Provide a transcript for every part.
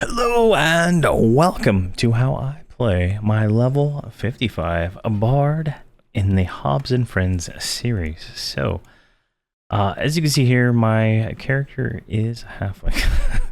Hello and welcome to how I play my level 55 a bard in the Hobbs and Friends series. So, as you can see here, my character is halfway,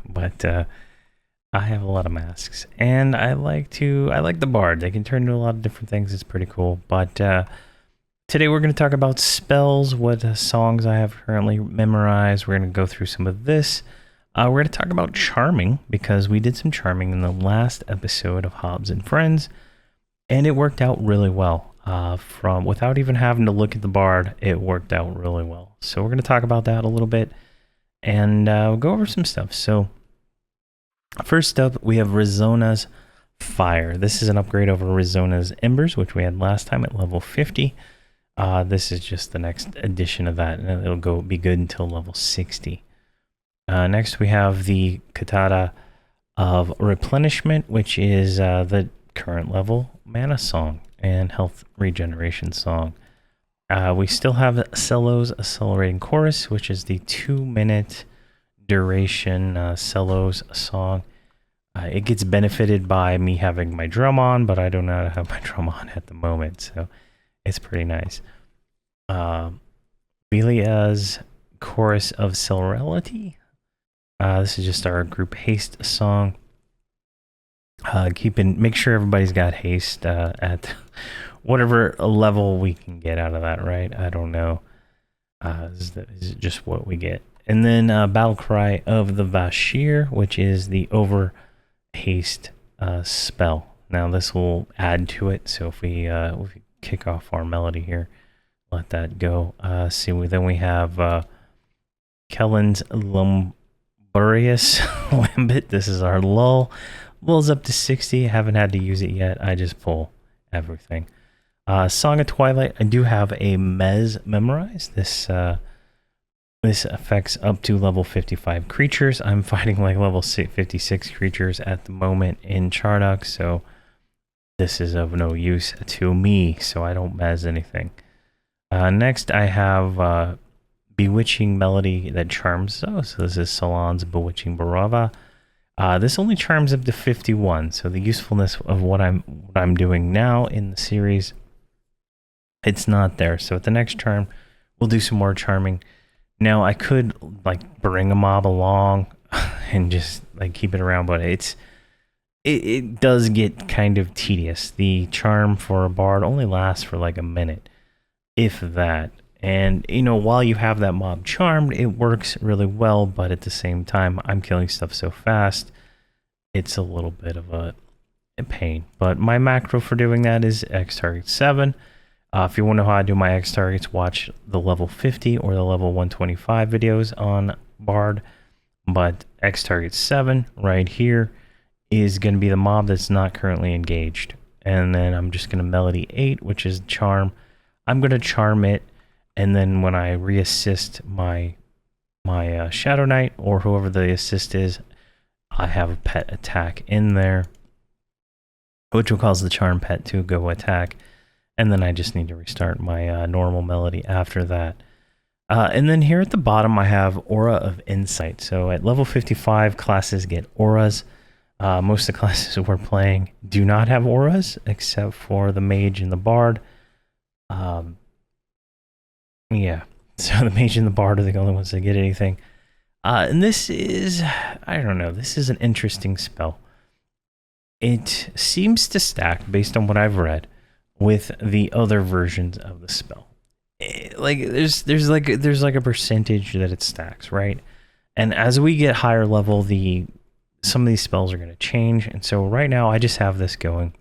but I have a lot of masks, and I like the bard. They can turn into a lot of different things. It's pretty cool. But today we're going to talk about spells, what songs I have currently memorized. We're going to go through some of this. We're going to talk about charming because we did some charming in the last episode of Hobbs and Friends, and it worked out really well. From without even having to look at the bard, it worked out really well. So we're going to talk about that a little bit and go over some stuff. So first up, we have Rizona's Fire. This is an upgrade over Rizona's Embers, which we had last time at level 50. This is just the next edition of that, and it'll be good until level 60. Next, we have the Katata of Replenishment, which is the current level mana song and health regeneration song. We still have Cello's Accelerating Chorus, which is the 2-minute duration Cello's song. It gets benefited by me having my drum on, but I do not have my drum on at the moment, so it's pretty nice. Belia's Chorus of Celerity. This is just our group haste song. Make sure everybody's got haste at whatever level we can get out of that, right? I don't know. Is it just what we get? And then Battle Cry of the Vashir, which is the over haste spell. Now this will add to it. So if we kick off our melody here, let that go. Then we have Kellen's Lumburious Lambit. This is our lull. Lull's up to 60. Haven't had to use it yet. I just pull everything. Song of Twilight. I do have a Mez memorized. This affects up to level 55 creatures. I'm fighting like level 56 creatures at the moment in Chardok, so this is of no use to me, so I don't Mez anything. Next, I have Bewitching Melody that charms. So this is Salon's Bewitching Barava. This only charms up to 51. So the usefulness of what I'm doing now in the series, it's not there. So at the next charm, we'll do some more charming. Now I could like bring a mob along and just like keep it around, but it does get kind of tedious. The charm for a bard only lasts for like a minute, if that. And, you know, while you have that mob charmed, it works really well, but at the same time, I'm killing stuff so fast, it's a little bit of a pain. But my macro for doing that is X target 7. If you want to know how I do my X targets, watch the level 50 or the level 125 videos on Bard. But X target 7 right here is going to be the mob that's not currently engaged. And then I'm just going to Melody 8, which is Charm. I'm going to Charm it. And then when I re-assist my Shadow Knight or whoever the assist is, I have a pet attack in there, which will cause the charm pet to go attack. And then I just need to restart my normal melody after that. And then here at the bottom, I have Aura of Insight. So at level 55, classes get auras. Most of the classes we're playing do not have auras, except for the Mage and the Bard. Yeah, so the Mage and the Bard are the only ones that get anything. And this is, I don't know, this is an interesting spell. It seems to stack, based on what I've read, with the other versions of the spell. Like there's like a percentage that it stacks, right? And as we get higher level, some of these spells are going to change. And so right now, I just have this going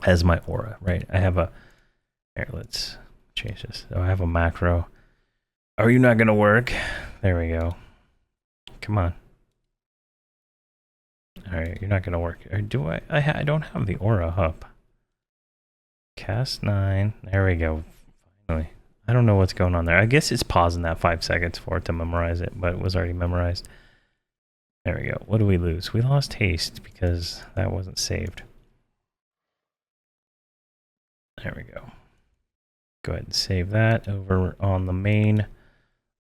as my aura, right? I have a, here, let's change this. So I have a macro. Are you not gonna work? There we go. Come on. All right, you're not gonna work. Or do I? I don't have the aura up. Cast 9. There we go. Finally. I don't know what's going on there. I guess it's pausing that 5 seconds for it to memorize it, but it was already memorized. There we go. What do we lose? We lost haste because that wasn't saved. There we go. Go ahead and save that over on the main.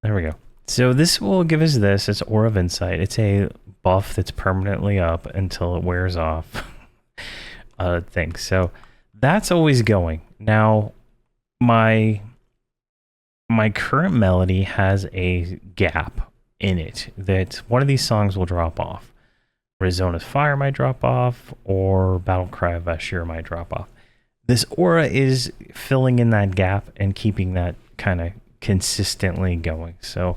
There we go. So this will give us this. It's Aura of Insight. It's a buff that's permanently up until it wears off. Thing. So that's always going. Now, my current melody has a gap in it that one of these songs will drop off. Arizona's Fire might drop off, or Battle Cry of Ashir might drop off. This aura is filling in that gap and keeping that kind of consistently going. So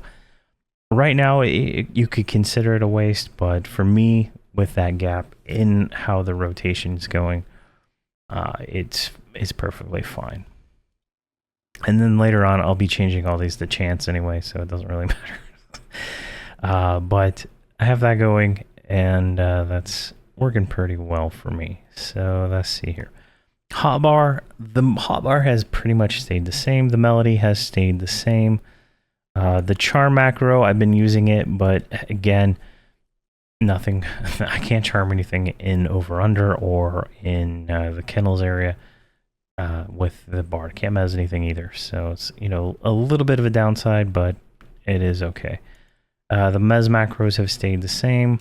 right now, you could consider it a waste, but for me, with that gap in how the rotation is going, it's perfectly fine. And then later on, I'll be changing all these to chants anyway, so it doesn't really matter. But I have that going, and that's working pretty well for me. So let's see here. Hotbar, the hotbar has pretty much stayed the same. The melody has stayed the same. The charm macro, I've been using it, but again, nothing. I can't charm anything in over under or in the kennels area with the bard. Can't mez anything either. So it's, you know, a little bit of a downside, but it is okay. The mez macros have stayed the same,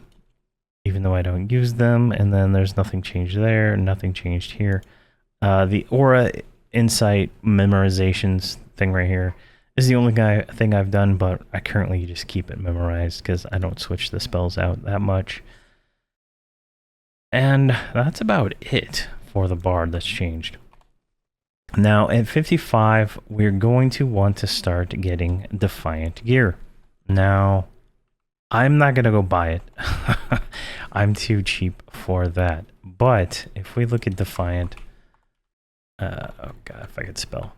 even though I don't use them. And then there's nothing changed there. Nothing changed here. The aura insight memorizations thing right here is the only thing I've done, but I currently just keep it memorized because I don't switch the spells out that much. And that's about it for the bard that's changed. Now at 55, we're going to want to start getting Defiant gear. Now, I'm not going to go buy it. I'm too cheap for that. But if we look at Defiant, oh god, if I could spell.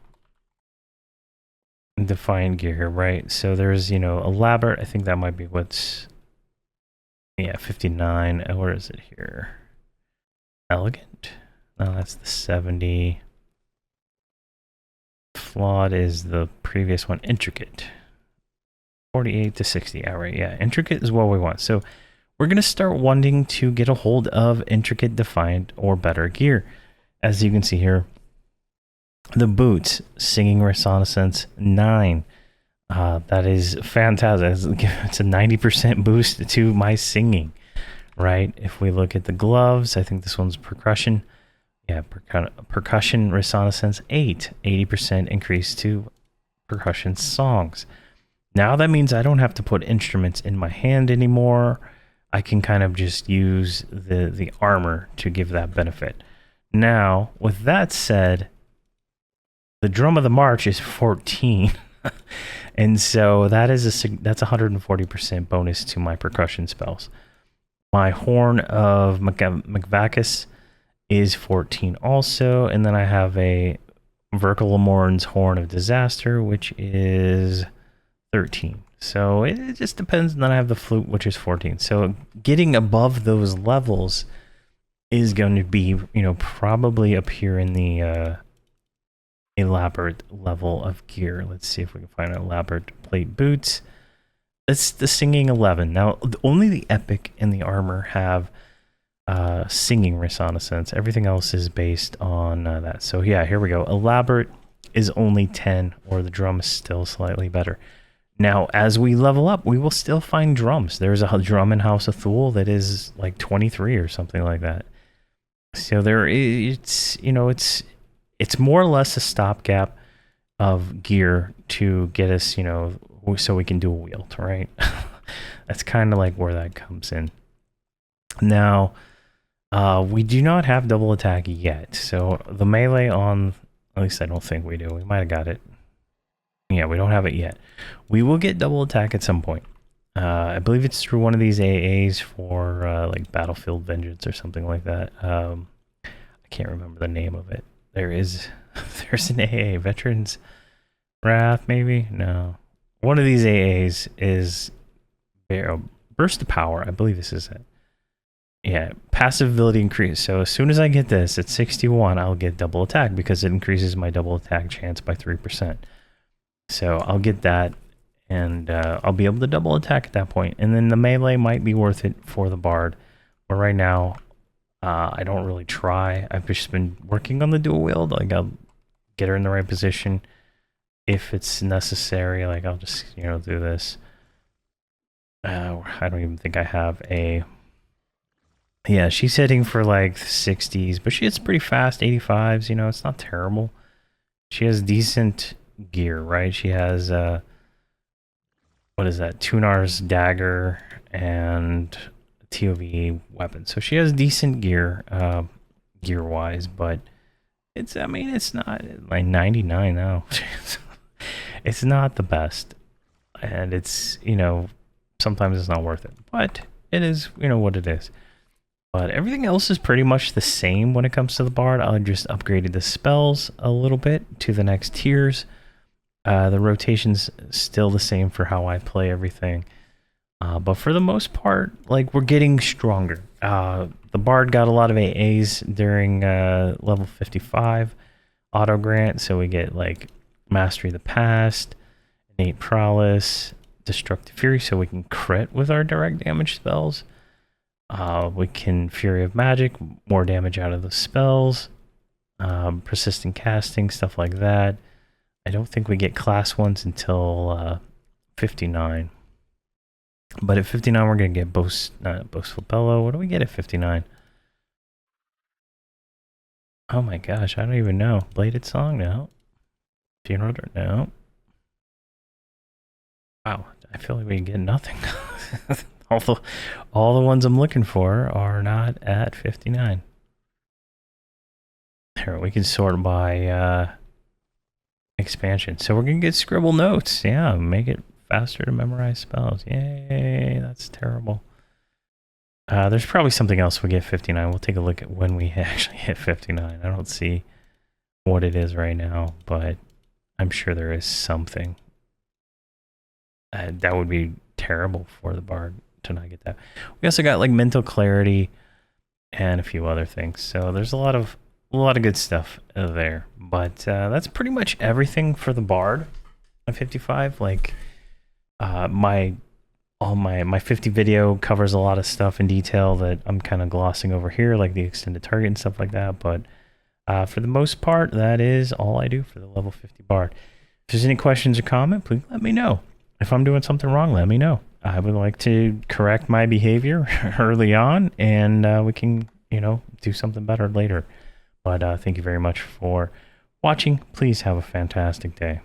Defiant gear, right? So there's, you know, elaborate. I think that might be what's, yeah, 59. Where is it here? Elegant? No, that's the 70. Flawed is the previous one. Intricate. 48 to 60. All right, yeah. Intricate is what we want. So we're going to start wanting to get a hold of Intricate, Defiant, or better gear. As you can see here, the boots, Singing Reconnaissance 9. That is fantastic. It's a 90% boost to my singing, right? If we look at the gloves, I think this one's percussion. Yeah, percussion Reconnaissance 8. 80% increase to percussion songs. Now that means I don't have to put instruments in my hand anymore. I can kind of just use the armor to give that benefit. Now, with that said, the drum of the march is 14, and so that's 140% bonus to my percussion spells. My horn of McVacus is 14 also, and then I have a Verkalamorn's horn of disaster, which is 13. So it just depends. And then I have the flute, which is 14. So getting above those levels is going to be, you know, probably up here in the elaborate level of gear. Let's see if we can find elaborate plate boots. It's the singing 11. Now, only the epic and the armor have singing Reconnaissance. Everything else is based on that. So yeah, here we go. Elaborate is only 10, or the drum is still slightly better. Now, as we level up, we will still find drums. There's a drum in House of Thule that is like 23 or something like that. So it's, you know, it's more or less a stopgap of gear to get us, you know, so we can dual wield, right? That's kind of like where that comes in. Now, we do not have double attack yet. So the melee on, at least I don't think we do. We might have got it. Yeah, we don't have it yet. We will get double attack at some point. I believe it's through one of these AAs for like Battlefield Vengeance or something like that. I can't remember the name of it. There's an AA, Veterans Wrath, maybe? No. One of these AAs is Burst of Power. I believe this is it. Yeah, passive ability increase. So as soon as I get this at 61, I'll get double attack because it increases my double attack chance by 3%. So I'll get that, and I'll be able to double attack at that point. And then the melee might be worth it for the bard. But right now, I don't really try. I've just been working on the dual wield. Like, I'll get her in the right position if it's necessary. Like, I'll just, you know, do this. I don't even think I have a... Yeah, she's hitting for like 60s, but she hits pretty fast, 85s, you know, it's not terrible. She has decent gear, right? She has, what is that? Tunar's dagger and TOV weapon. So she has decent gear, gear-wise, but it's, I mean, it's not like 99 now. It's not the best. And it's, you know, sometimes it's not worth it. But it is, you know, what it is. But everything else is pretty much the same when it comes to the Bard. I just upgraded the spells a little bit to the next tiers. The rotation's still the same for how I play everything. But for the most part, like, we're getting stronger. The Bard got a lot of AAs during level 55 auto grant, so we get like Mastery of the Past, Innate Prowess, Destructive Fury, so we can crit with our direct damage spells. We can Fury of Magic, more damage out of the spells, persistent casting, stuff like that. I don't think we get class ones until 59. But at 59, we're going to get Boastful Bellow. What do we get at 59? Oh my gosh, I don't even know. Bladed Song? No. Funeral? No. Wow, I feel like we get nothing. all the ones I'm looking for are not at 59. Here, we can sort by expansion. So we're going to get Scribble Notes. Yeah, make it faster to memorize spells. Yay, that's terrible. There's probably something else we get 59. We'll take a look at when we actually hit 59. I don't see what it is right now, but I'm sure there is something. That would be terrible for the Bard to not get that. We also got like Mental Clarity and a few other things. So there's a lot of good stuff there. But that's pretty much everything for the Bard on 55. Like my 50 video covers a lot of stuff in detail that I'm kind of glossing over here, like the extended target and stuff like that. But for the most part, that is all I do for the level 50 Bard. If there's any questions or comment, please let me know. If I'm doing something wrong, let me know. I would like to correct my behavior early on, and we can, you know, do something better later. But thank you very much for watching. Please have a fantastic day.